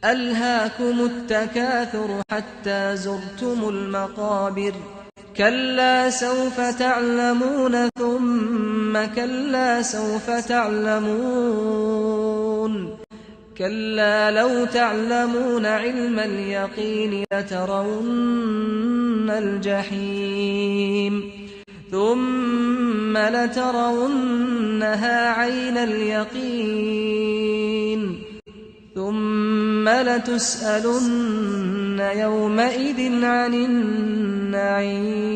ألهاكم التكاثر حتى زرتم المقابر كلا سوف تعلمون ثم كلا سوف تعلمون كلا لو تعلمون علم اليقين لترون الجحيم ثم لترونها عين اليقين ثم لتسألن يومئذ عن النعيم